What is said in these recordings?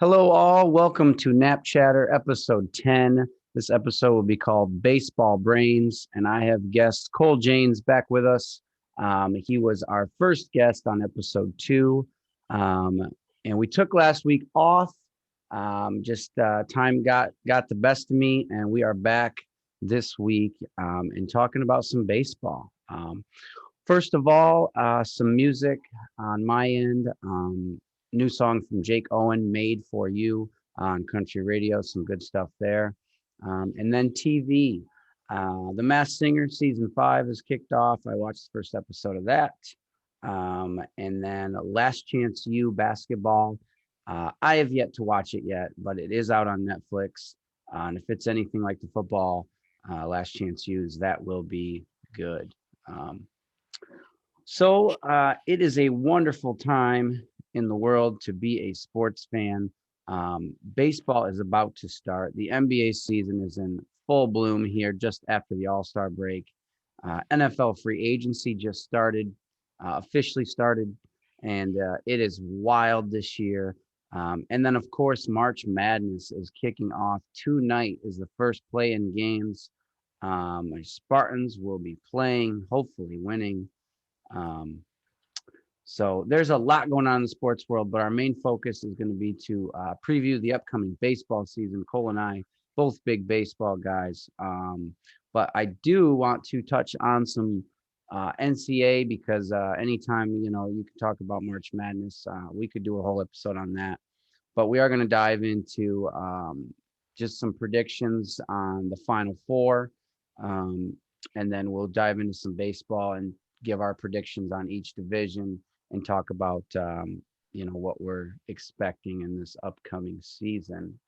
Hello, all. Welcome to Nap Chatter, episode 10. This episode will be called Baseball Brains, and I have guest Cole Janes back with us. He was our first guest on episode 2, um, and we took last week off. Time got the best of me, and we are back this week and talking about some baseball. First of all, some music on my end. New song from Jake Owen, Made for You on country radio. Some good stuff there. And then TV. The Masked Singer season 5 is kicked off. I watched the first episode of that. And then Last Chance U basketball. I have yet to watch it yet, but it is out on Netflix. And if it's anything like the football Last Chance U's, that will be good. It is a wonderful time in the world to be a sports fan. Baseball is about to start. The NBA season is in full bloom here just after the All-Star break. NFL free agency just started, officially started, and it is wild this year. And then, of course, March Madness is kicking off. Tonight is the first play-in games. Spartans will be playing, hopefully winning. So there's a lot going on in the sports world, but our main focus is going to be to preview the upcoming baseball season. Cole and I, both big baseball guys. But I do want to touch on some NCAA because anytime, you can talk about March Madness, we could do a whole episode on that. But we are going to dive into just some predictions on the Final Four. And then we'll dive into some baseball and give our predictions on each division and talk about what we're expecting in this upcoming season.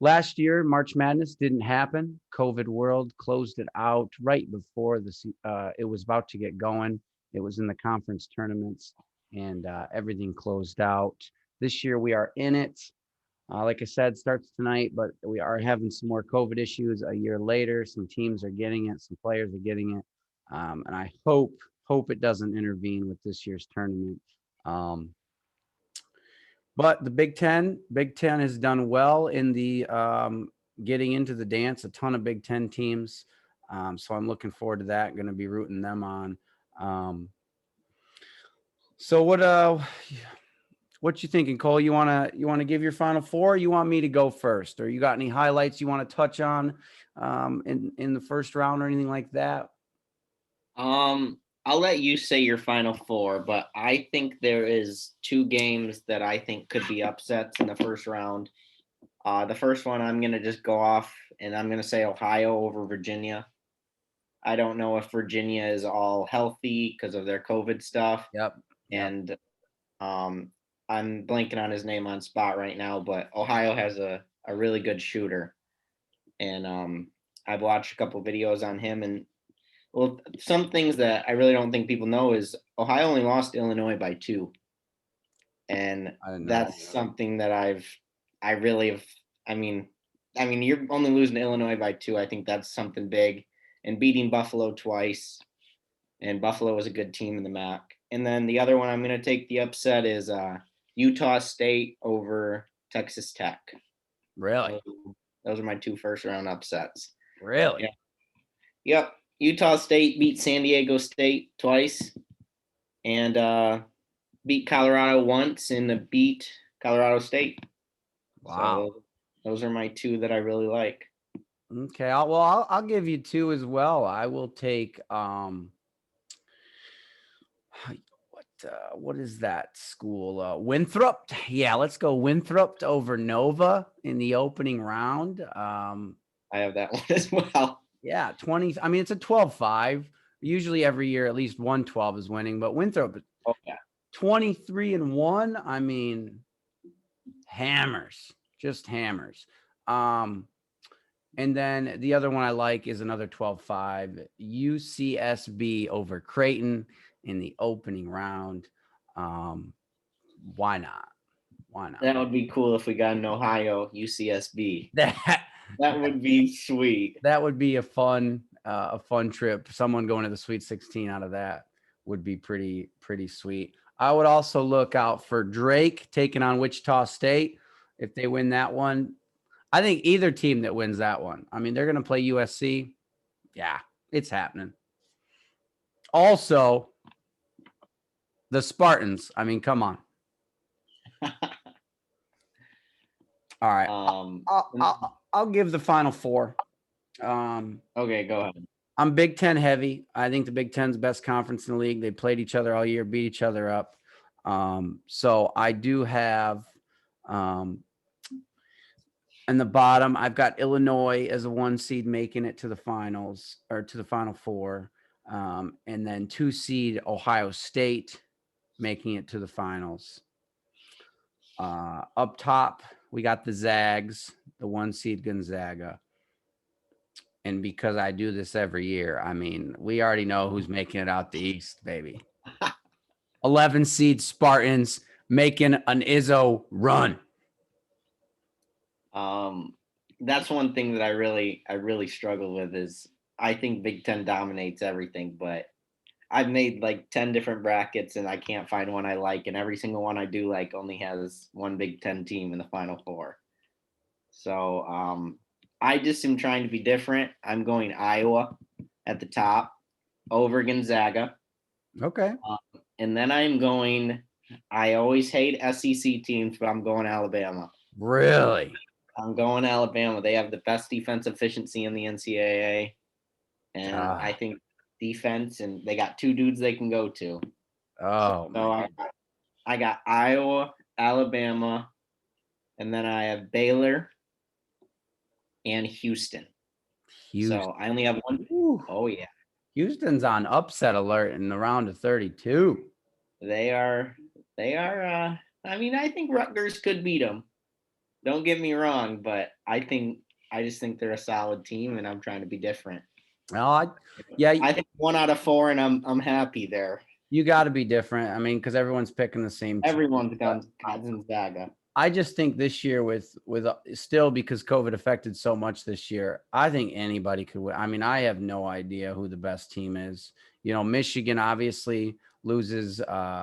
Last year, March Madness didn't happen. COVID world closed it out right before it was about to get going. It was in the conference tournaments, and everything closed out. This year, we are in it. Like I said, starts tonight, but we are having some more COVID issues a year later. Some teams are getting it, some players are getting it. And I hope it doesn't intervene with this year's tournament. But the Big Ten has done well in the getting into the dance. A ton of Big Ten teams, so I'm looking forward to that. Going to be rooting them on. So what you thinking, Cole? You wanna give your Final Four? Or you want me to go first, or you got any highlights you want to touch on in the first round or anything like that? I'll let you say your Final Four, but I think there is 2 games that I think could be upsets in the first round. The first one, I'm going to just go off, and I'm going to say Ohio over Virginia. I don't know if Virginia is all healthy because of their COVID stuff. Yep. And I'm blanking on his name on spot right now, but Ohio has a really good shooter. And I've watched a couple videos on him, and well, some things that I really don't think people know is Ohio only lost Illinois by 2. And that's something that I really have. I mean, you're only losing to Illinois by 2. I think that's something big, and beating Buffalo twice. And Buffalo was a good team in the MAC. And then the other one I'm going to take the upset is Utah State over Texas Tech. Really? Those are my 2 first round upsets. Really? Yeah. Yep. Utah State beat San Diego State twice, and beat Colorado once, and beat Colorado State. Wow. So those are my 2 that I really like. Okay. I'll give you 2 as well. I will take what is that school? Winthrop. Yeah, let's go Winthrop over Nova in the opening round. I have that one as well. Yeah, 20. I mean, it's a 12-5. Usually every year, at least 112 is winning, but Winthrop, 23-1. I mean, hammers, just hammers. And then the other one I like is another 12-5, UCSB over Creighton in the opening round. Why not? That would be cool if we got an Ohio UCSB. That would be sweet. That would be a fun trip. Someone going to the Sweet 16 out of that would be pretty sweet. I would also look out for Drake taking on Wichita State. If they win that one, I think either team that wins that one, I mean, they're going to play USC. Yeah, it's happening. Also, the Spartans. I mean, come on. All right. Um, I'll give the Final Four. Um, okay, go ahead. I'm Big Ten heavy. I think the Big Ten's best conference in the league. They played each other all year, beat each other up. So I do have um, in the bottom, I've got Illinois as a 1 seed making it to the finals or to the Final Four. And then 2 seed Ohio State making it to the finals. Up top, we got the Zags, the 1 seed Gonzaga. And because I do this every year, I mean, we already know who's making it out the East, baby. 11 seed Spartans making an Izzo run. That's one thing that I really struggle with is I think Big Ten dominates everything, but I've made like 10 different brackets and I can't find one I like, and every single one I do like only has one Big Ten team in the Final Four. So I just am trying to be different. I'm going Iowa at the top over Gonzaga. Okay. And then I'm going, I always hate SEC teams, but I'm going Alabama. Really? I'm going Alabama. They have the best defense efficiency in the NCAA. And I think defense, and they got two dudes they can go to. Oh, so I got Iowa, Alabama, and then I have Baylor and Houston. So I only have one. Ooh. Oh, yeah. Houston's on upset alert in the round of 32. They are. I mean, I think Rutgers could beat them. Don't get me wrong, but I just think they're a solid team, and I'm trying to be different. Yeah. I think 1 out of 4, and I'm happy there. You got to be different. I mean, because everyone's picking the same team. Everyone's got Gonzaga. I just think this year with still because COVID affected so much this year, I think anybody could win. I mean, I have no idea who the best team is. You know, Michigan obviously loses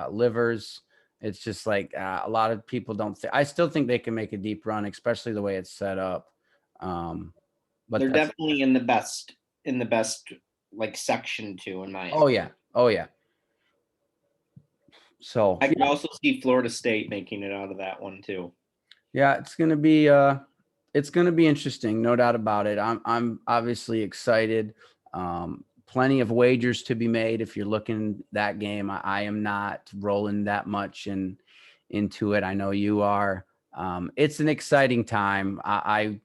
Livers. It's just like a lot of people don't think. I still think they can make a deep run, especially the way it's set up. But they're definitely in the best like section too, in my opinion. Oh yeah. So I can also see Florida State making it out of that one too. Yeah, it's gonna be interesting, no doubt about it. I'm obviously excited. Plenty of wagers to be made if you're looking that game. I am not rolling that much into it. I know you are. It's an exciting time. I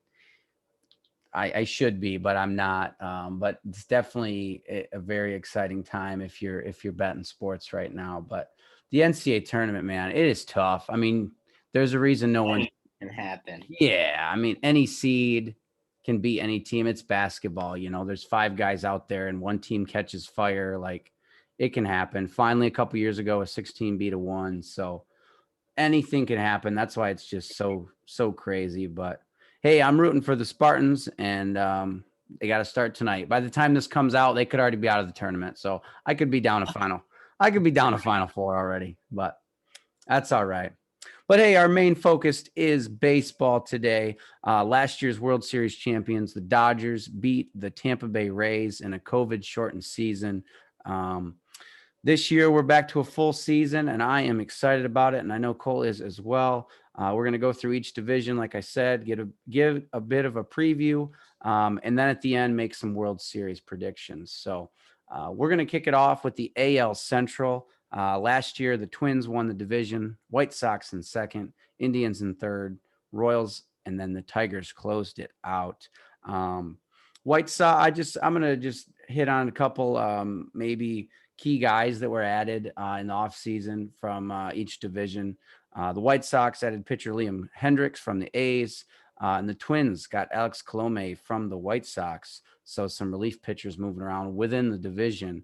should be, but I'm not. But it's definitely a very exciting time if you're betting sports right now. But the NCAA tournament, man, it is tough. I mean, there's a reason no one can happen. Yeah, I mean, any seed can beat any team. It's basketball, you know. There's 5 guys out there, and one team catches fire. Like, it can happen. Finally, a couple years ago, a 16 beat a 1. So anything can happen. That's why it's just so crazy. But hey, I'm rooting for the Spartans, and they got to start tonight. By the time this comes out, they could already be out of the tournament. So I could be down a final. I could be down a Final Four already, but that's all right. But hey, our main focus is baseball today. Last year's World Series champions, the Dodgers, beat the Tampa Bay Rays in a COVID-shortened season. This year, we're back to a full season, and I am excited about it, and I know Cole is as well. We're going to go through each division, like I said, give a bit of a preview, and then at the end, make some World Series predictions. So we're going to kick it off with the AL Central. Last year, the Twins won the division, White Sox in second, Indians in third, Royals, and then the Tigers closed it out. White Sox, I'm going to just hit on a couple maybe key guys that were added in the offseason from each division. The White Sox added pitcher Liam Hendricks from the A's, and the Twins got Alex Colome from the White Sox. So some relief pitchers moving around within the division.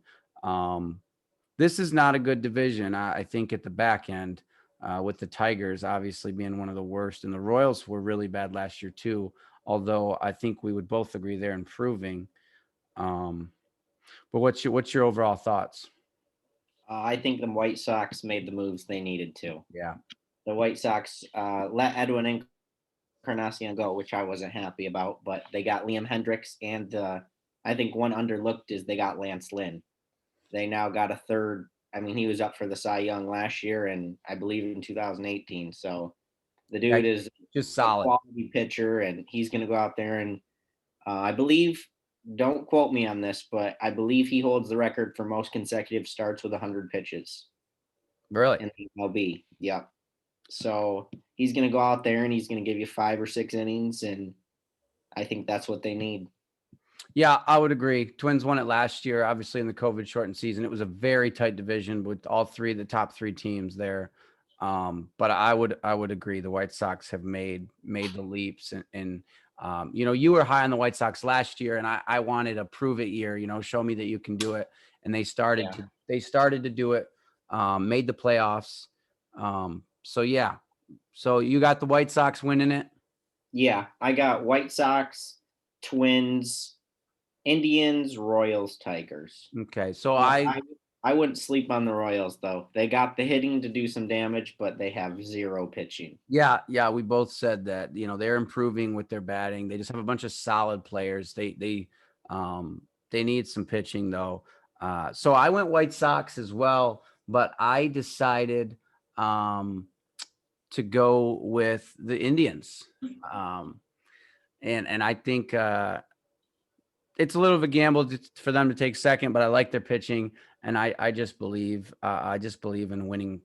This is not a good division, I think, at the back end, with the Tigers obviously being one of the worst. And the Royals were really bad last year too, although I think we would both agree they're improving. But what's your overall thoughts? I think the White Sox made the moves they needed to. Yeah. The White Sox let Edwin Encarnacion go, which I wasn't happy about, but they got Liam Hendricks, and I think one underlooked is they got Lance Lynn. They now got a third. I mean, he was up for the Cy Young last year, and I believe in 2018. So the Yeah. dude is Just a solid. quality pitcher, and he's going to go out there and I believe. Don't quote me on this, but I believe he holds the record for most consecutive starts with 100 pitches Really. in the MLB. Yep. So he's going to go out there and he's going to give you 5 or 6 innings, and I think that's what they need. Yeah, I would agree. Twins won it last year, obviously in the COVID shortened season. It was a very tight division with all three of the top three teams there. But I would agree. The White Sox have made the leaps, and you were high on the White Sox last year, and I wanted a prove it year. Show me that you can do it, and they started Yeah. to do it. Made the playoffs. So yeah, so you got the White Sox winning it. Yeah. I got White Sox, Twins, Indians, Royals, Tigers. Okay, so But I wouldn't sleep on the Royals though. They got the hitting to do some damage, but they have zero pitching. Yeah, we both said that, they're improving with their batting. They just have a bunch of solid players. They need some pitching though. So I went White Sox as well, but I decided to go with the Indians. Um, and I think it's a little of a gamble for them to take second, but I like their pitching, and I just believe in winning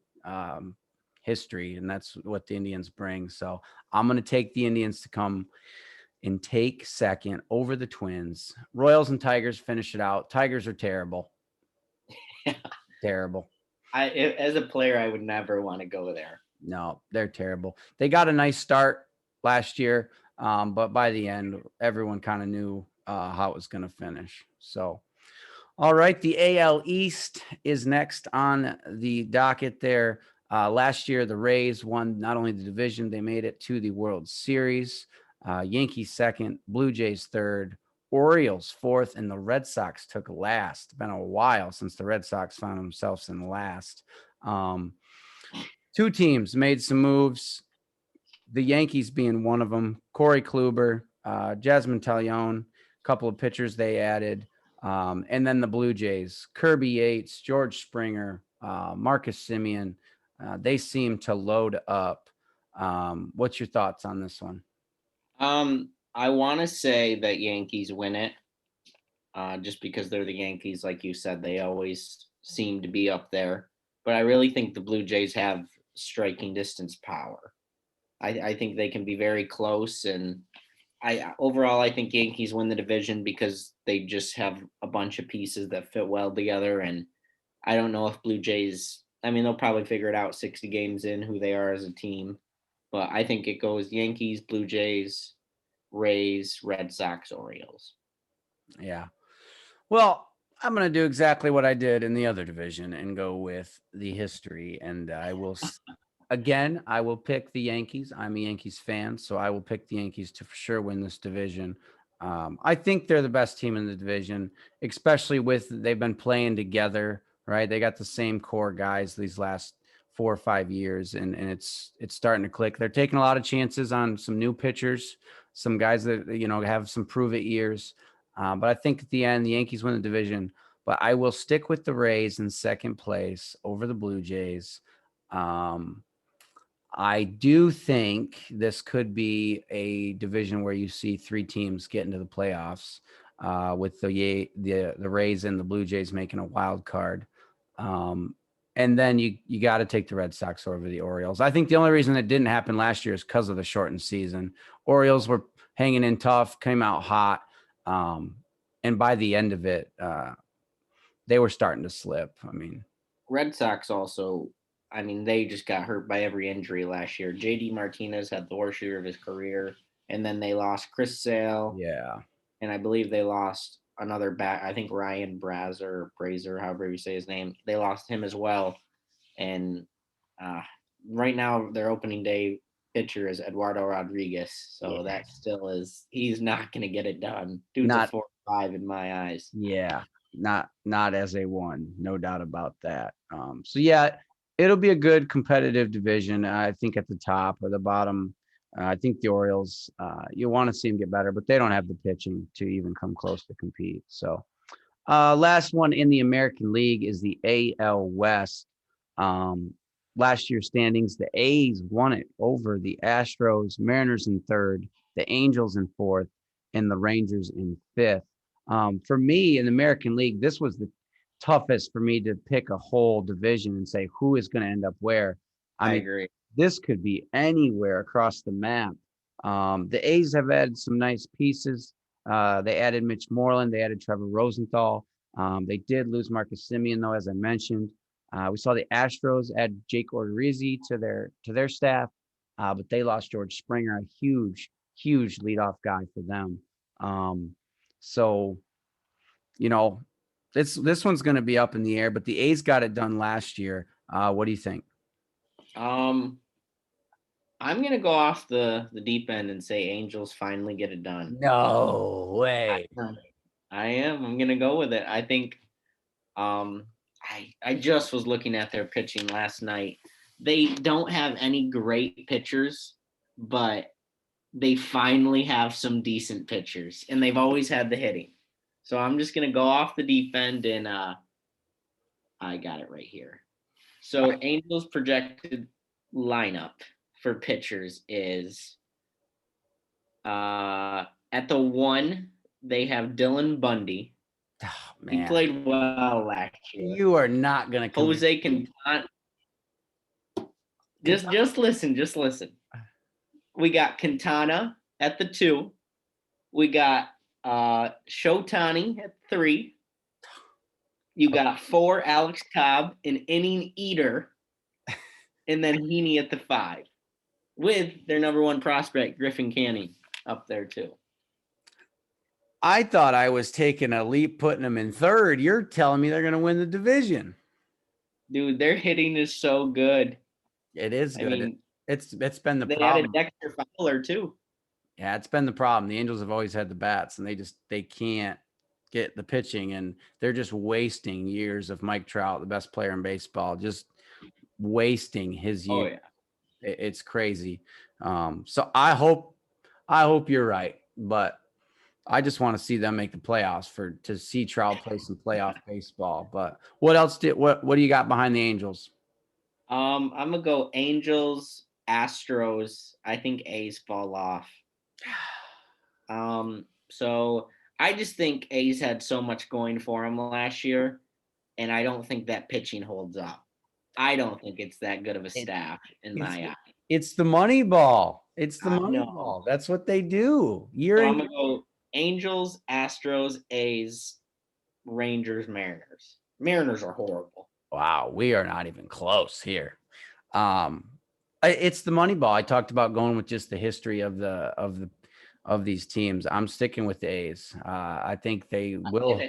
history, and that's what the Indians bring. So I'm going to take the Indians to come and take second over the Twins. Royals and Tigers finish it out. Tigers are terrible, terrible. As a player, I would never want to go there. No, they're terrible. They got a nice start last year, but by the end, everyone kind of knew how it was going to finish. So. All right, the AL East is next on the docket there. Last year, the Rays won not only the division, they made it to the World Series. Yankees second, Blue Jays third, Orioles fourth, and the Red Sox took last. It's been a while since the Red Sox found themselves in last. Two teams made some moves, the Yankees being one of them. Corey Kluber, Jasmine Taillon, a couple of pitchers they added. And then the Blue Jays, Kirby Yates, George Springer, Marcus Simeon, they seem to load up. What's your thoughts on this one? I want to say that Yankees win it, just because they're the Yankees, like you said, they always seem to be up there. But I really think the Blue Jays have striking distance power. I think they can be very close, and I think Yankees win the division because they just have a bunch of pieces that fit well together. And I don't know if Blue Jays. I mean, they'll probably figure it out 60 games in who they are as a team, but I think it goes Yankees, Blue Jays, Rays, Red Sox, Orioles. Yeah. Well, I'm going to do exactly what I did in the other division and go with the history. And again, I will pick the Yankees. I'm a Yankees fan, so I will pick the Yankees to for sure win this division. I think they're the best team in the division, especially with they've been playing together, right? They got the same core guys these last 4 or 5 years, and it's starting to click. They're taking a lot of chances on some new pitchers, some guys that have some prove it years. But I think at the end, the Yankees win the division. But I will stick with the Rays in second place over the Blue Jays. I do think this could be a division where you see three teams get into the playoffs, with the Rays and the Blue Jays making a wild card. And then you got to take the Red Sox over the Orioles. I think the only reason it didn't happen last year is because of the shortened season. Orioles were hanging in tough, came out hot. And by the end of it, they were starting to slip. I mean, Red Sox also, I mean, they just got hurt by every injury last year. JD Martinez had the worst year of his career, and then they lost Chris Sale, yeah, and I believe they lost another back. I think Ryan Brazer, however you say his name. They lost him as well, and uh, right now their opening day pitcher is Eduardo Rodriguez. So yeah, that still is he's not going to get it done. Dude's a not 4-5 in my eyes. yeah. not as a one, no doubt about that. So yeah, it'll be a good competitive division. I think at the top or the bottom, I think the Orioles, you want to see them get better, but they don't have the pitching to even come close to compete. So last one in the American League is the AL West. Um, Last year's standings, the A's won it over the Astros, Mariners in third, the Angels in fourth, and the Rangers in fifth. For me in the American League, this was the toughest for me to pick a whole division and say who is going to end up where. I I mean, agree. this could be anywhere across the map. The A's have added some nice pieces. They added Mitch Moreland. They added Trevor Rosenthal. They did lose Marcus Simeon, though, as I mentioned. We saw the Astros add Jake Odorizzi to their staff, but they lost George Springer, a huge leadoff guy for them. So you know, this one's going to be up in the air. But the A's got it done last year. What do you think? I'm gonna go off the deep end and say Angels finally get it done. No way. I am. I'm gonna go with it. I think. I just was looking at their pitching last night. They don't have any great pitchers, but they finally have some decent pitchers, and they've always had the hitting. So I'm just gonna go off the deep end, and I got it right here. So Angels projected lineup for pitchers is at the one they have Dylan Bundy. Oh, He man, played well last year. you are not going to come. Jose Quintana. Just listen. Just listen. We got Quintana at the 2. We got Shotani at 3. You got 4 Alex Cobb, an inning eater, and then Heaney at the 5, with their number 1 prospect Griffin Canning up there too. I thought I was taking a leap putting them in third. You're telling me they're going to win the division. Dude, their hitting is so good. It is good. I mean, it's been the they problem. added Dexter Fowler too. Yeah, it's been the problem. The Angels have always had the bats, and they can't get the pitching, and they're just wasting years of Mike Trout, the best player in baseball, just wasting his years. Oh yeah. It's crazy. So I hope you're right, but I just want to see them make the playoffs to see Trout play some playoff baseball. But what do you got behind the Angels? I'm gonna go Angels, Astros. I think A's fall off. So I just think A's had so much going for them last year, and I don't think that pitching holds up. I don't think it's that good of a staff in my eye. It's the money ball. It's the money No. ball. That's what they do. So I'm gonna go Angels, Astros, A's, Rangers, Mariners. Mariners are horrible. Wow, we are not even close here. It's the money ball. I talked about going with just the history of these teams. I'm sticking with the A's. I think they will.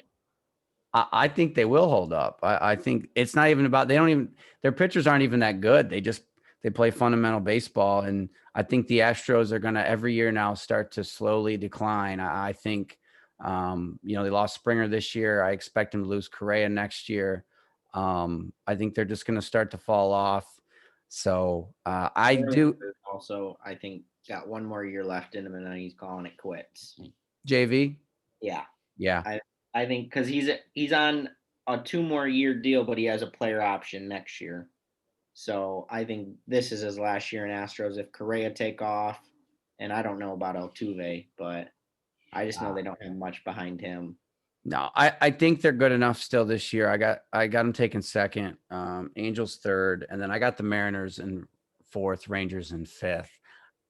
I think they will hold up. I think it's not even about their pitchers aren't even that good. They play fundamental baseball, and I think the Astros are going to every year now start to slowly decline. I think they lost Springer this year. I expect them to lose Correa next year. I think they're just going to start to fall off. So I do also, I think, got one more year left in him, and then he's calling it quits. JV. Yeah. I think because he's on a 2 more year deal, but he has a player option next year. So I think this is his last year in Astros. If Correa take off, and I don't know about Altuve, but I just know they don't have much behind him. No, I think they're good enough still this year. I got them taking second, Angels third, and then I got the Mariners in fourth, Rangers in fifth.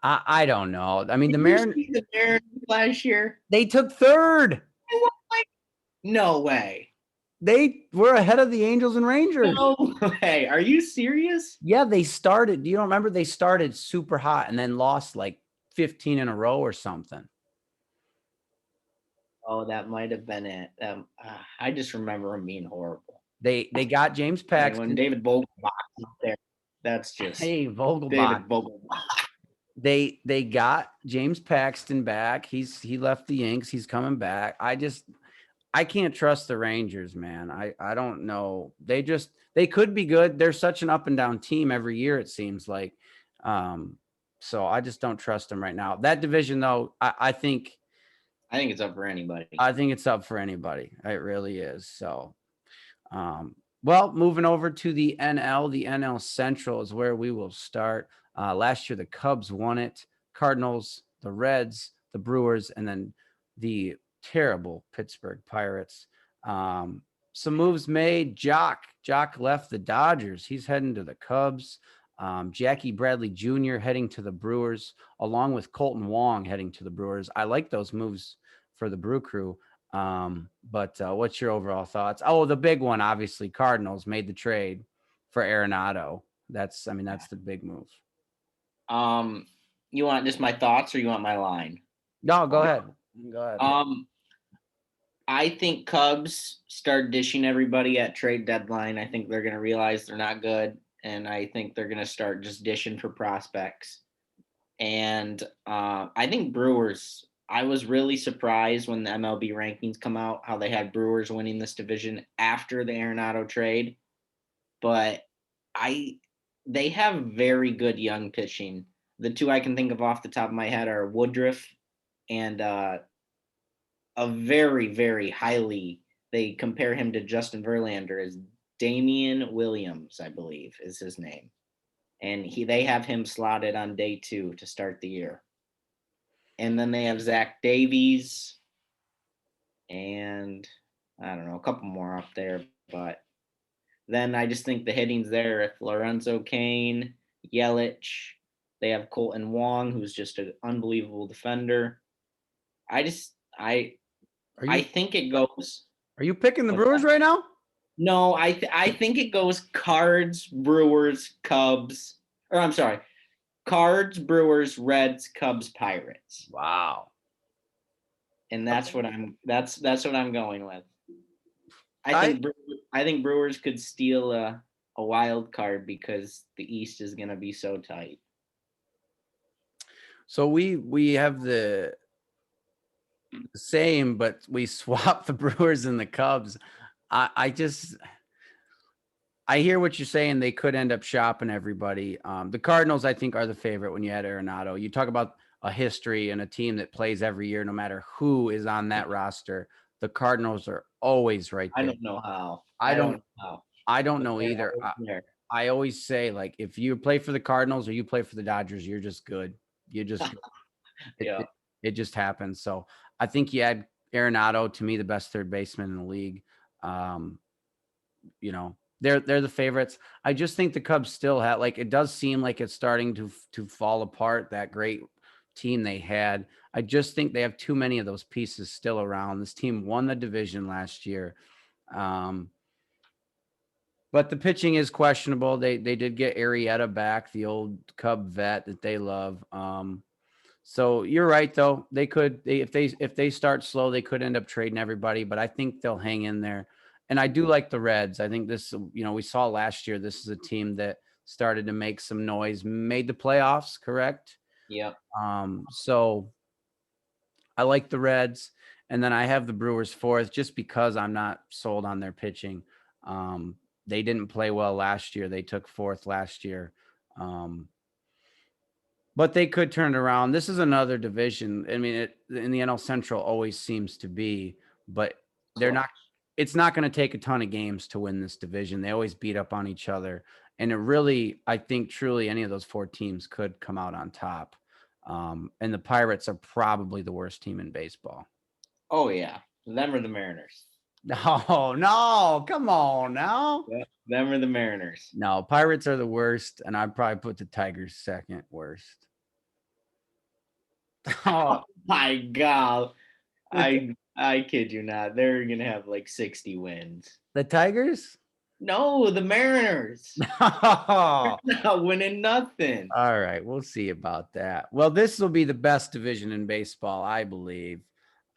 I don't know. I mean, the Mariners last year, they took third. No way. They were ahead of the Angels and Rangers. No way. Are you serious? Yeah, they started. Do you don't remember? They started super hot and then lost like 15 in a row or something. Oh, that might have been it. I just remember them being horrible. They got James Paxton. When David Vogelbach up there, that's just Vogelbach. David Vogelbach. They got James Paxton back. He left the Yanks. He's coming back. I can't trust the Rangers, man. I don't know. They could be good. They're such an up and down team every year, it seems like. Um, so I just don't trust them right now. That division, though, I think it's up for anybody. I think it's up for anybody. It really is. So, well, moving over to the NL Central is where we will start. Last year, the Cubs won it. Cardinals, the Reds, the Brewers, and then the terrible Pittsburgh Pirates. Um, some moves made. Jock left the Dodgers. He's heading to the Cubs. Jackie Bradley Jr. heading to the Brewers, along with Colton Wong heading to the Brewers. I like those moves for the Brew Crew. But what's your overall thoughts? Oh, the big one, obviously, Cardinals made the trade for Arenado. That's the big move. Um, you want just my thoughts or you want my line? No, go ahead. Go ahead. I think Cubs start dishing everybody at trade deadline. I think they're going to realize they're not good, and I think they're going to start just dishing for prospects. And I think Brewers. I was really surprised when the MLB rankings come out how they had Brewers winning this division after the Arenado trade, but I they have very good young pitching. The two I can think of off the top of my head are Woodruff and a very, very highly, they compare him to Justin Verlander as Damian Williams, I believe is his name. And they have him slotted on day 2 to start the year. And then they have Zach Davies and I don't know, a couple more up there. But then I just think the hitting's there. If Lorenzo Kane, Yelich, they have Colton Wong, who's just an unbelievable defender. I just Are I you think it goes. are you picking the Brewers right now? No, I think it goes Cards, Brewers, Cubs. Or I'm sorry, Cards, Brewers, Reds, Cubs, Pirates. Wow. And that's what I'm going with. I I think I think Brewers could steal a wild card because the East is going to be so tight. so we have the same, but we swapped the Brewers and the Cubs. I just I hear what you're saying. They could end up shopping everybody. The Cardinals, I think, are the favorite when you add Arenado. You talk about a history and a team that plays every year, no matter who is on that roster. The Cardinals are always right I there. don't know how. I I don't don't. know how. I don't But know they're either. always there. I always say, like, if you play for the Cardinals or you play for the Dodgers, you're just good. You just it, Yeah. it, it just happens. So I think you add Arenado, to me, the best third baseman in the league. Um, they're the favorites. I just think the Cubs still have, like, it does seem like it's starting to fall apart, that great team they had. I just think they have too many of those pieces still around. This team won the division last year. Um, but the pitching is questionable. They did get Arrieta back, the old Cub vet that they love. So you're right, though. If they start slow, they could end up trading everybody, but I think they'll hang in there. And I do like the Reds. I think this, we saw last year, this is a team that started to make some noise, made the playoffs, correct? Yeah. So I like the Reds. And then I have the Brewers fourth just because I'm not sold on their pitching. They didn't play well last year. They took fourth last year. But they could turn it around. This is another division. I mean, in the NL Central always seems to be, but they're not. It's not going to take a ton of games to win this division. They always beat up on each other, and it really, I think, truly, any of those 4 teams could come out on top. And the Pirates are probably the worst team in baseball. Oh yeah. Them or the Mariners. No, no, come on now. Yeah. Them or the Mariners. No, Pirates are the worst, and I'd probably put the Tigers second worst. Oh my God. I kid you not. They're gonna have like 60 wins. The Tigers? No, the Mariners. All Not winning nothing. right, we'll see about that. Well, this will be the best division in baseball, I believe.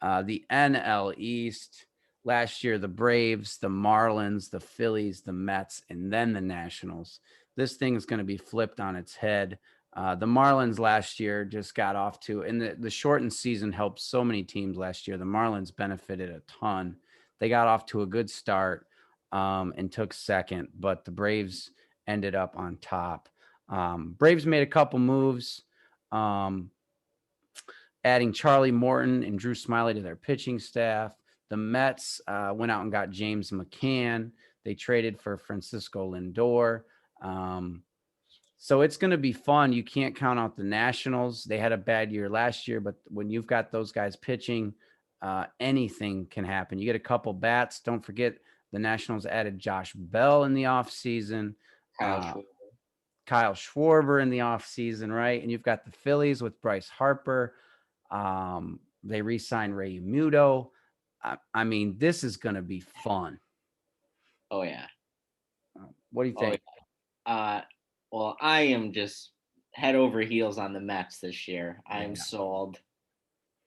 The NL East. Last year, the Braves, the Marlins, the Phillies, the Mets, and then the Nationals. This thing is going to be flipped on its head. The Marlins last year just got off to, and the shortened season helped so many teams last year. The Marlins benefited a ton. They got off to a good start and took second, but the Braves ended up on top. Braves made a couple moves, um, adding Charlie Morton and Drew Smiley to their pitching staff. The Mets went out and got James McCann. They traded for Francisco Lindor. Um, so it's going to be fun. You can't count out the Nationals. They had a bad year last year, but when you've got those guys pitching, anything can happen. You get a couple bats. Don't forget the Nationals added Josh Bell in the offseason, Kyle uh, Schwarber. Kyle Schwarber in the offseason, right? And you've got the Phillies with Bryce Harper. They re-signed Ray Muto. I mean, this is going to be fun. Oh yeah. What do you Oh think? yeah. Well, I am just head over heels on the Mets this year. I'm Yeah. sold,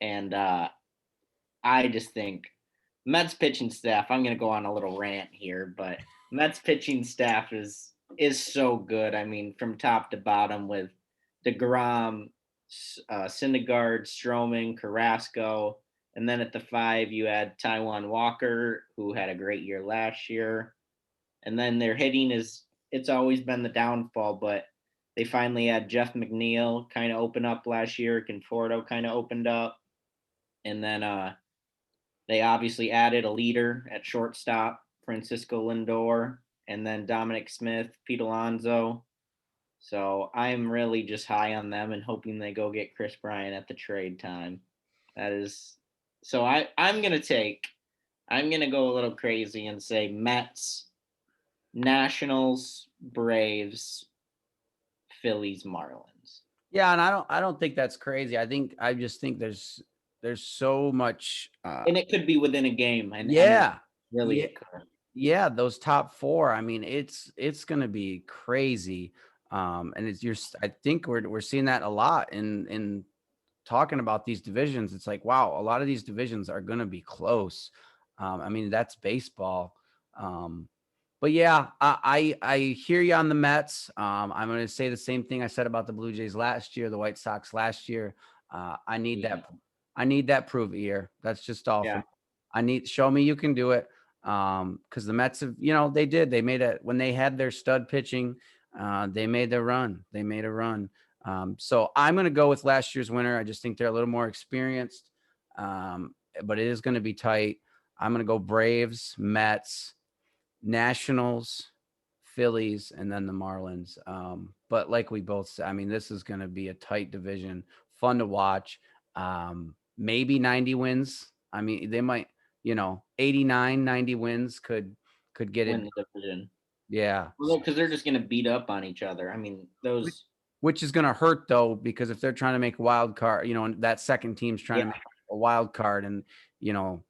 and I just think Mets pitching staff. I'm going to go on a little rant here, but Mets pitching staff is so good. I mean, from top to bottom with DeGrom, Syndergaard, Stroman, Carrasco, and then at the 5 you had Taiwan Walker, who had a great year last year, and then their hitting is it's always been the downfall, but they finally had Jeff McNeil kind of open up last year. Conforto kind of opened up, and then they obviously added a leader at shortstop, Francisco Lindor, and then Dominic Smith, Pete Alonso. So I'm really just high on them and hoping they go get Chris Bryant at the trade time. That is so I'm gonna go a little crazy and say Mets, Nationals, Braves, Phillies, Marlins. Yeah, and I don't think that's crazy. I just think there's so much And it could be within a game. And I mean yeah. really Yeah. it could. Yeah, those top 4. I mean, it's going to be crazy. And I think we're seeing that a lot in talking about these divisions. It's like, wow, a lot of these divisions are going to be close. I mean, that's baseball. Um, but yeah, I hear you on the Mets. I'm going to say the same thing I said about the Blue Jays last year, the White Sox last year. I need Yeah. that. I need that prove year. That's just all Yeah. from. I need show me you can do it. Because the Mets have, they did. They made it when they had their stud pitching. They made their run. They made a run. So I'm going to go with last year's winner. I just think they're a little more experienced, but it is going to be tight. I'm going to go Braves, Mets, Nationals, Phillies, and then the Marlins. But like we both said, I mean, this is going to be a tight division, fun to watch. Maybe 90 wins. I mean, they might, 89, 90 wins could get it. Win the division. Yeah. Well, because they're just going to beat up on each other. I mean, those. Which is going to hurt though, because if they're trying to make a wild card, and that second team's trying to Yeah. make a wild card, and you know,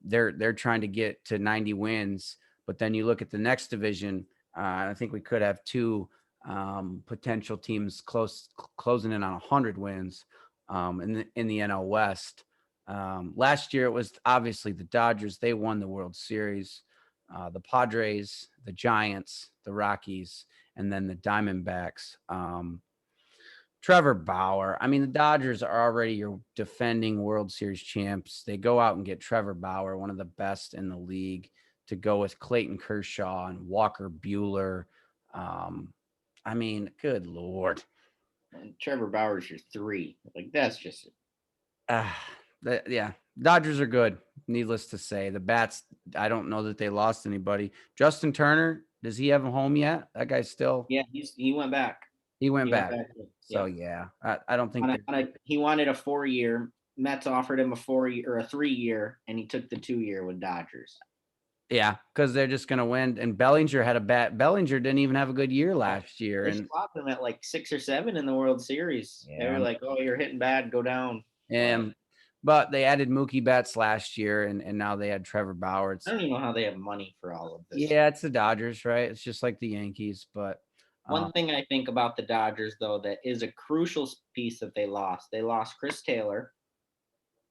they're trying to get to 90 wins, but then you look at the next division. I think we could have two potential teams closing in on 100 wins in the NL West. Last year it was obviously the Dodgers. They won the World Series. The Padres, the Giants, the Rockies, and then the Diamondbacks. Trevor Bauer. I mean, the Dodgers are already your defending World Series champs. They go out and get Trevor Bauer, one of the best in the league, to go with Clayton Kershaw and Walker Buehler. I mean, good Lord. And Trevor Bauer's your 3. Like that's just Uh, yeah, Dodgers are good. Needless to say, the bats. I don't know that they lost anybody. Justin Turner, does he have a home yet? That guy's still. yeah. He went back. He went He went back. back. So Yeah. yeah, I don't think they. He wanted a 4-year. Mets offered him a 4-year or a 3-year, and he took the 2-year with Dodgers. Yeah, because they're just gonna win. And Bellinger had a bad. Bellinger didn't even have a good year last year, They and swapped him at like 6 or 7 in the World Series. They were yeah, like, "Oh, you're hitting bad. Go down." But and but they added Mookie Betts last year, and now they had Trevor Bauer. I don't even know how they have money for all of this. Yeah, it's the Dodgers, right? It's just like the Yankees, but One thing I think about the Dodgers, though, that is a crucial piece that they lost. They lost Chris Taylor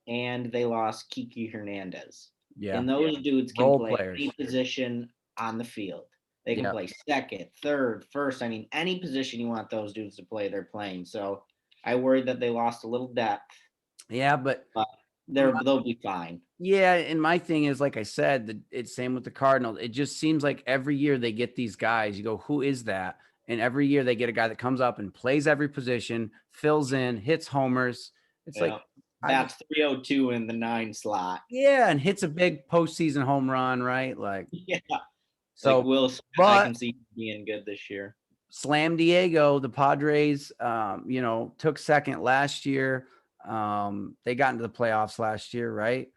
and they lost Kiki Hernandez. yeah, And those dudes can role play players. any position on the field. They can Yeah, play second, third, first. I mean, any position you want those dudes to play, they're playing. So I worried that they lost a little depth. yeah, but But they'll be fine. Yeah, and my thing is, like I said, it's same with the Cardinals. It just seems like every year they get these guys. You go, who is that? And every year they get a guy that comes up and plays every position, fills in, hits homers. It's like Yeah. I just That's 302 in the 9 slot. yeah, and hits a big postseason home run, right? Like Yeah. Like so, Will Smith, I but can see him being good this year. Slam Diego, the Padres, took second last year. They got into the playoffs last year, right?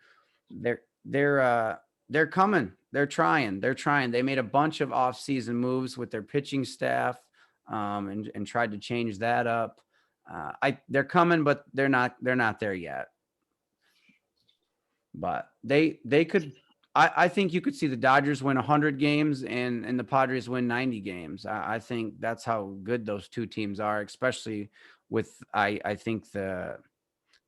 They're they're uh they're coming. They're trying. They're trying. They made a bunch of off-season moves with their pitching staff, and tried to change that up. They're coming, but they're not there yet. But they could. I think you could see the Dodgers win 100 games and the Padres win 90 games. I think that's how good those two teams are, especially with I think the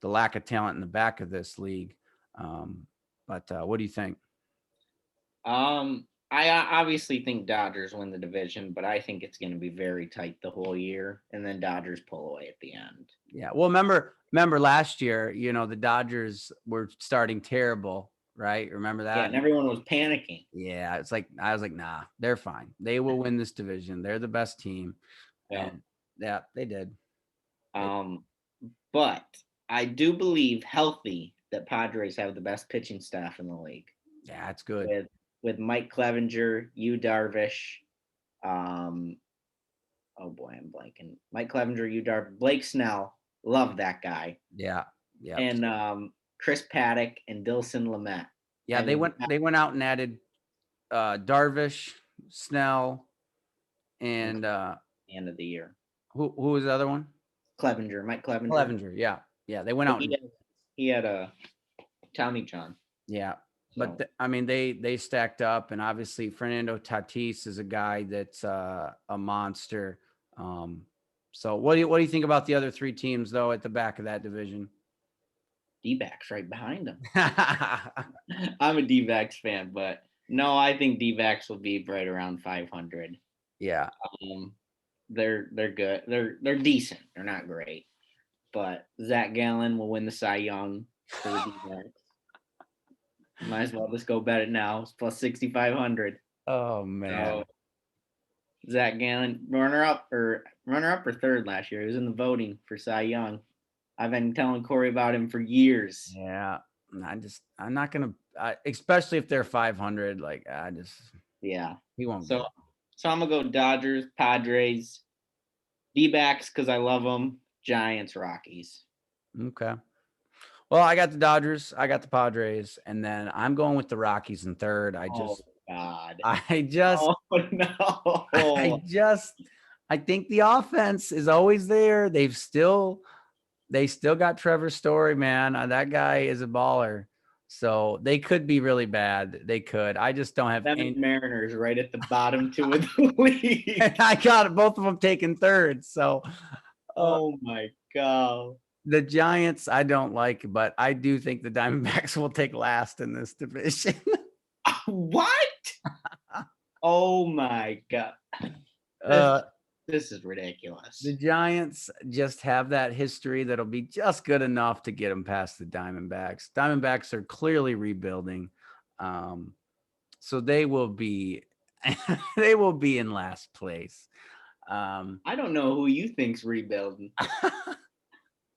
lack of talent in the back of this league. But what do you think? I obviously think Dodgers win the division, but I think it's going to be very tight the whole year, and then Dodgers pull away at the end. Yeah. Well, remember last year, the Dodgers were starting terrible, right? Remember Yeah, that? and everyone was panicking. Yeah. It's like I was like, nah, they're fine. They will win this division. They're the best team. Yeah. And yeah, they did. Um, but I do believe healthy that Padres have the best pitching staff in the league Yeah, it's good. with Mike Clevenger, Yu Darvish, um, oh boy, I'm blanking. Mike Clevenger, Yu Darvish, Blake Snell, love that guy, Yeah. Yeah. and Chris Paddock and Dilson Lamet. Yeah. I They mean, went they went out and added Darvish, Snell, and and end of the year, who was the other one? Clevenger, Mike Clevenger. Clevenger. Yeah. Yeah. They went out and He had a Tommy John. yeah. So. But I mean, they stacked up, and obviously Fernando Tatis is a guy that's a monster. So what do you think about the other three teams though at the back of that division? D-backs right behind him. I'm a D-backs fan, but no, I think D-backs will be right around 500. Yeah. They're good. They're decent. They're not great, but Zach Gallen will win the Cy Young for the D-backs. Might as well just go bet it now. It's plus 6,500. Oh man. So Zach Gallen, runner up or third last year. He was in the voting for Cy Young. I've been telling Corey about him for years. Yeah. I'm not gonna, especially if they're 500. Like Yeah. he won't. So I'm gonna go Dodgers, Padres, D-backs because I love them. Giants, Rockies. Okay. Well, I got the Dodgers, I got the Padres, and then I'm going with the Rockies in third. Oh God. I just, Oh no. I think the offense is always there. They still got Trevor Story, man. That guy is a baller. So they could be really bad. They could. I just don't have Them any. Mariners right at the bottom two of the league. I got both of them taking third. So Oh my God. the Giants, I don't like, but I do think the Diamondbacks will take last in this division. What? Oh my God. This is ridiculous. The Giants just have that history that'll be just good enough to get them past the Diamondbacks. Diamondbacks are clearly rebuilding. So they will be they will be in last place. I don't know who you think's rebuilding.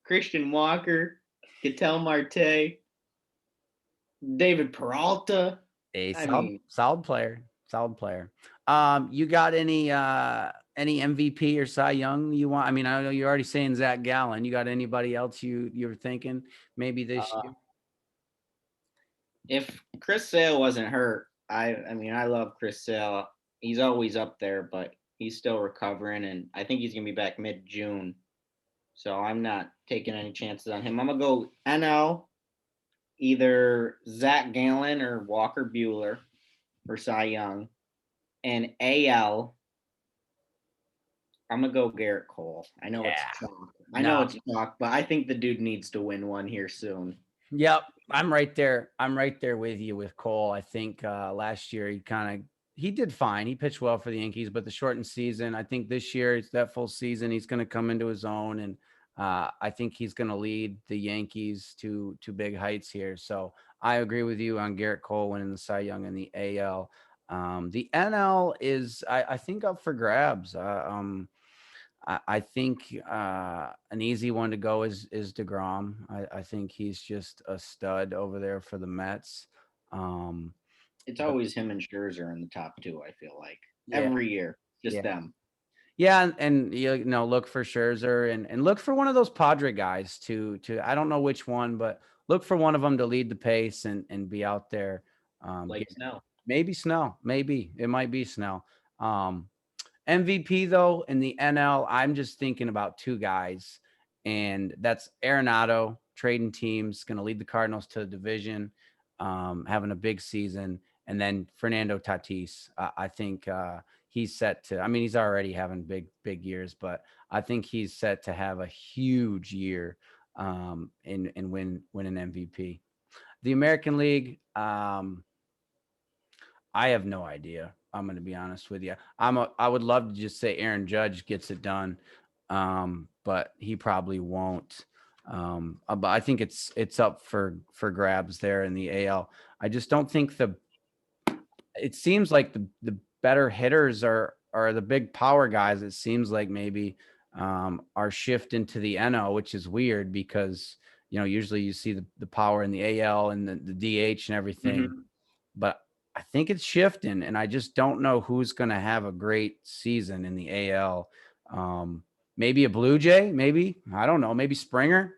Christian Walker, Ketel Marte, David Peralta. Solid player. You got any MVP or Cy Young you want? I mean, I know you're already saying Zach Gallen. You got anybody else you're thinking maybe this year? If Chris Sale wasn't hurt, I mean, I love Chris Sale. He's always up there, but he's still recovering, and I think he's gonna be back mid-June. So I'm not taking any chances on him. I'm gonna go NL, either Zach Gallen or Walker Buehler for Cy Young, and AL. I'm gonna go Garrett Cole. I know it's chalk. It's chalk, but I think the dude needs to win one here soon. Yep, I'm right there. I'm right there with you with Cole. I think last year he did fine. He pitched well for the Yankees, but the shortened season. I think this year it's that full season. He's going to come into his own, and I think he's going to lead the Yankees to big heights here. So I agree with you on Garrett Cole winning the Cy Young in the AL. The NL is, I think, up for grabs. I think an easy one to go is DeGrom. I think he's just a stud over there for the Mets. Um, It's but always him and Scherzer in the top two. I feel like yeah, every year, just yeah. them. Yeah, and you know, look for Scherzer and look for one of those Padre guys to I don't know which one, but look for one of them to lead the pace and be out there. Like Snell. Maybe Snell, maybe it might be Snell. Um, MVP though in the NL, I'm just thinking about two guys, and that's Arenado trading teams, going to lead the Cardinals to the division, having a big season, and then Fernando Tatis. I think he's set to. I mean, he's already having big years, but I think he's set to have a huge year and win an MVP. The American League. I have no idea. I'm going to be honest with you. I would love to just say Aaron Judge gets it done, but he probably won't. But I think it's up for grabs there in the AL. I just don't think it seems like the better hitters are the big power guys. It seems like maybe are shifting to the NL, which is weird because usually you see the power in the AL and the DH and everything, Mm-hmm. but I think it's shifting, and I just don't know who's going to have a great season in the AL. Maybe a Blue Jay, maybe I don't know, maybe Springer.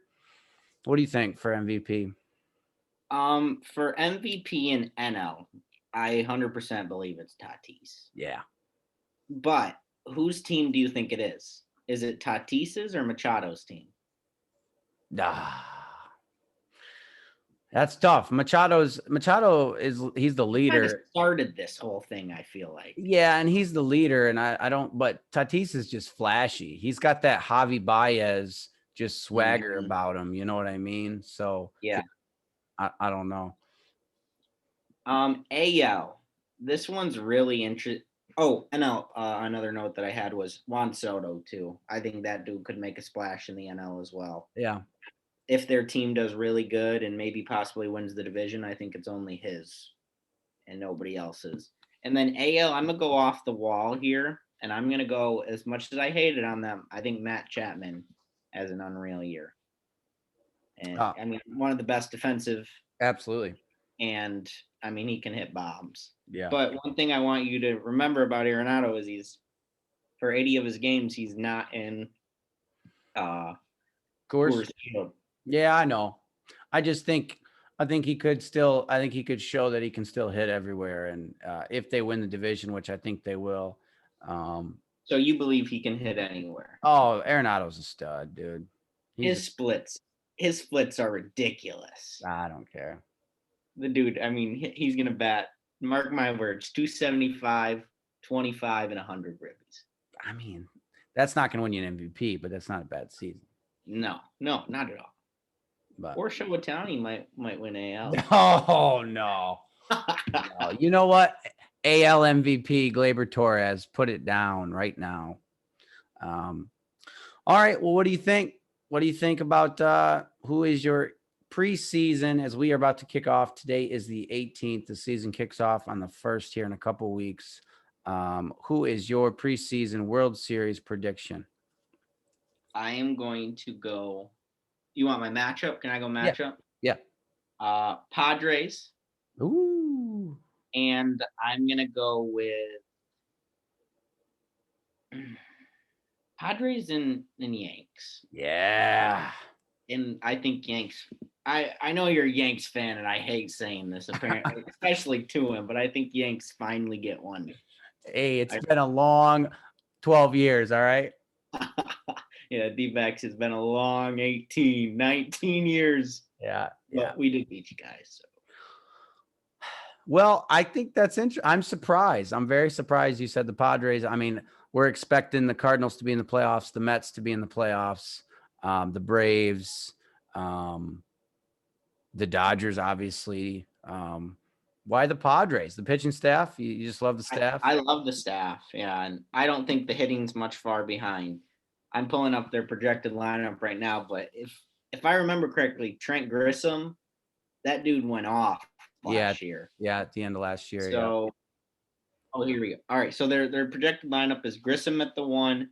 What do you think for MVP? For MVP and NL, I 100% believe it's Tatis. Yeah, But whose team do you think it is? Is it Tatis's or Machado's team? ah, that's tough. Machado is he's the Kind of leader. started this whole thing, I feel like. Yeah, and he's the leader, and I don't. But Tatis is just flashy. He's got that Javi Baez just swagger Mhm. about him. You know what I mean? So Yeah. I don't know. AL. This one's really interesting. Oh, NL. Another note that I had was Juan Soto too. I think that dude could make a splash in the NL as well. Yeah. If their team does really good and maybe possibly wins the division, I think it's only his and nobody else's. And then AL, I'm gonna go off the wall here, and I'm gonna go as much as I hated on them. I think Matt Chapman has an unreal year, and Uh, I mean one of the best defensive, Absolutely. and I mean he can hit bombs. Yeah. But one thing I want you to remember about Arenado is he's for 80 of his games he's not in uh Of course. Coors Field. Yeah, I know. I just think I think he could show that he can still hit everywhere, and if they win the division, which I think they will. Um, So you believe he can hit anywhere? oh, Arenado's a stud, dude. He's a, His splits, his splits are ridiculous. I don't care. The dude, I mean, he's going to bat, mark my words, 275, 25, and 100 ribbies. I mean, that's not going to win you an MVP, but that's not a bad season. No, no, not at all. But Or Showatani might win AL. no, no, no. You know what? AL MVP Glaber Torres, put it down right now. Um, All right. Well, what do you think? What do you think about who is your preseason as we are about to kick off? Today is the 18th. The season kicks off on the 1st here in a couple weeks. Who is your preseason World Series prediction? I am going to go. You want my matchup? Can I go Yeah. matchup? Yeah. Padres, Ooh. and I'm going to go with Padres and Yanks. Yeah. And I think Yanks. I know you're a Yanks fan, and I hate saying this, apparently, especially to him. But I think Yanks finally get one. Hey, it's been a long 12 years. All right. Yeah, D-backs has been a long 18, 19 years. Yeah. Yeah. But we did beat you guys. So. Well, I think that's interesting. I'm surprised. I'm very surprised you said the Padres. I mean, we're expecting the Cardinals to be in the playoffs, the Mets to be in the playoffs, the Braves, the Dodgers, obviously. Why the Padres? The pitching staff? You just love the staff? I love the staff, yeah, and I don't think the hitting's much far behind. I'm pulling up their projected lineup right now, but if I remember correctly, Trent Grissom, that dude went off Yeah, last year. yeah, at the end of last year, yeah. So, oh, here we go. All right, so their projected lineup is Grissom at the 1,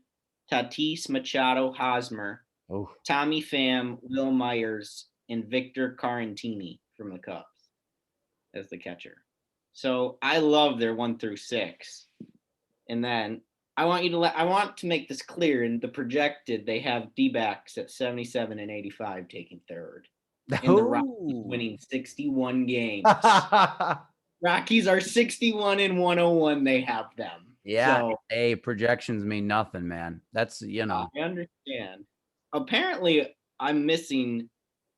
Tatis, Machado, Hosmer, Oh, Tommy Pham, Will Myers, and Victor Carantini from the Cubs as the catcher. So I love their 1 through 6. And then I want to make this clear. In the projected, they have D-backs at 77 and 85 taking third. And the Rockies oh. winning 61 games. Rockies are 61 and 101. They have them. Yeah, So hey, projections mean nothing, man. That's, I understand. Apparently, I'm missing.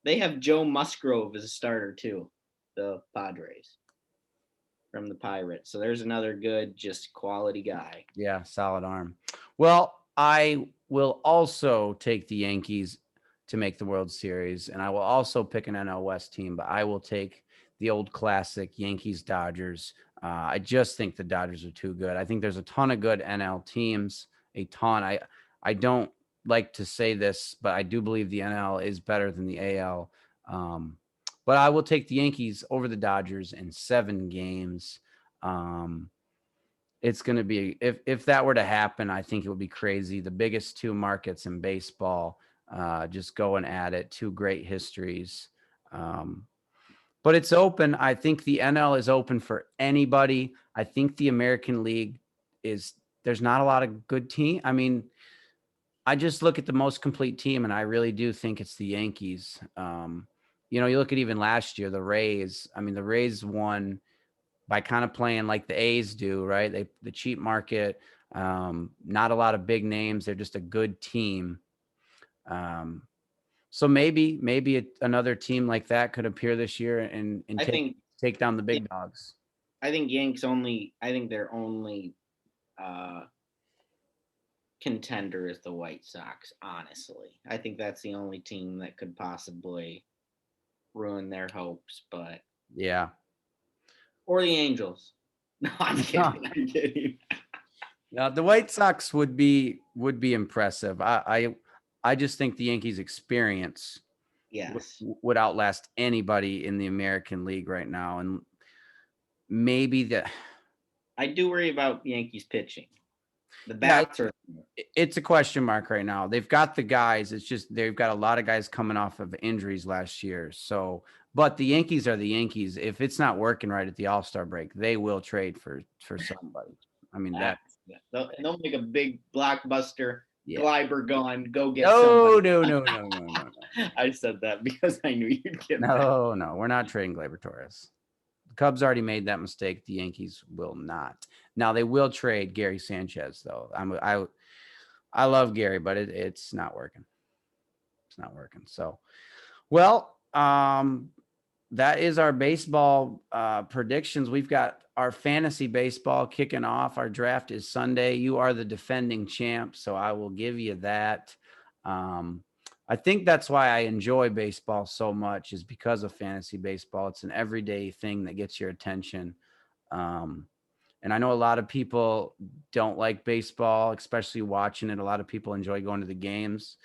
They have Joe Musgrove as a starter too, the Padres from the Pirates. So there's another good, just quality guy. yeah, solid arm. Well, I will also take the Yankees to make the World Series, and I will also pick an NL West team, but I will take the old classic Yankees Dodgers. I just think the Dodgers are too good. I think there's a ton of good NL teams, a ton. I don't like to say this, but I do believe the NL is better than the AL. But I will take the Yankees over the Dodgers in 7 games. Um, it's going to be, if that were to happen, I think it would be crazy. The biggest 2 markets in baseball, just going at it. 2 great histories. Um, but it's open. I think the NL is open for anybody. I think the American League is, there's not a lot of good team. I mean, I just look at the most complete team, and I really do think it's the Yankees. You look at even last year, the Rays. I mean, the Rays won by kind of playing like the A's do, right? The cheap market, not a lot of big names. They're just a good team. So maybe another team like that could appear this year and I think take down the big dogs. I think Yanks only. I think their only uh, contender is the White Sox. Honestly, I think that's the only team that could possibly ruin their hopes. But Yeah. or the Angels. No, I'm kidding. I'm kidding. Now the White Sox would be impressive. I just think the Yankees' experience Yes, would outlast anybody in the American League right now, and maybe the I do worry about Yankees pitching. The yeah, bats are. it's a question mark right now. They've got the guys. It's just they've got a lot of guys coming off of injuries last year. So, but the Yankees are the Yankees. If it's not working right at the All-Star break, they will trade for somebody. I mean that. They'll make a big blockbuster. Yeah. Gleiber gone. Go get No, somebody. no, no, no, no, no, no. I said that because I knew you'd get that. No, no, we're not trading Gleyber Torres. The Cubs already made that mistake. The Yankees will not. Now they will trade Gary Sanchez, though. I love Gary, but it's not working. It's not working. So, well, that is our baseball predictions. We've got our fantasy baseball kicking off. Our draft is Sunday. You are the defending champ, so I will give you that. I think that's why I enjoy baseball so much, is because of fantasy baseball. It's an everyday thing that gets your attention. And I know a lot of people don't like baseball, especially watching it. A lot of people enjoy going to the games,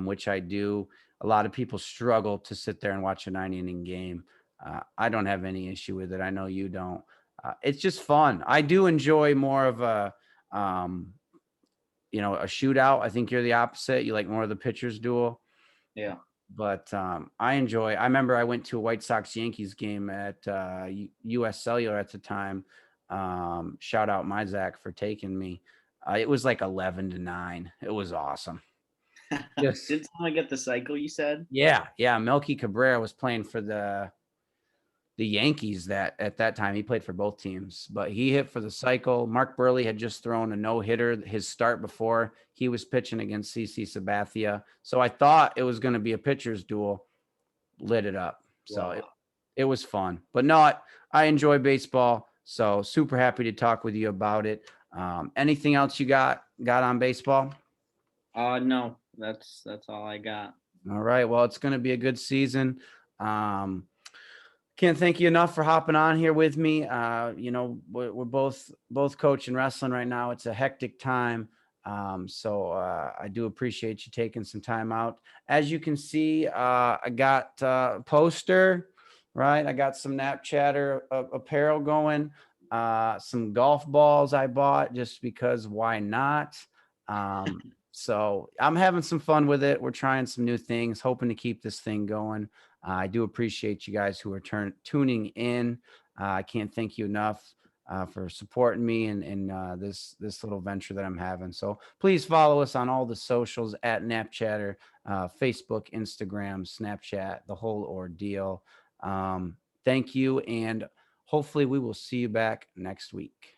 which I do. A lot of people struggle to sit there and watch a 9-inning game. I don't have any issue with it. I know you don't. It's just fun. I do enjoy more of a shootout. I think you're the opposite. You like more of the pitcher's duel. Yeah. But I remember I went to a White Sox Yankees game at US Cellular at the time. Shout out my Zach for taking me. It was like 11-9. It was awesome. Yes. Did someone get the cycle you said? Yeah. Melky Cabrera was playing for the Yankees that at that time. He played for both teams, but he hit for the cycle. Mark Burley had just thrown a no-hitter his start before. He was pitching against CC Sabathia. So I thought it was going to be a pitcher's duel. Lit it up. So Wow. it was fun. But no, I enjoy baseball. So super happy to talk with you about it. Anything else you got on baseball? No, that's all I got. All right. Well, it's going to be a good season. Can't thank you enough for hopping on here with me. We're both coaching wrestling right now. It's a hectic time. So I do appreciate you taking some time out. As you can see, I got a poster, right? I got some Snapchatter apparel going, some golf balls I bought just because why not? So I'm having some fun with it. We're trying some new things, hoping to keep this thing going. I do appreciate you guys who are tuning in. I can't thank you enough for supporting me in this little venture that I'm having. So please follow us on all the socials at Snapchatter, Facebook, Instagram, Snapchat, the whole ordeal. Thank you, and hopefully we will see you back next week.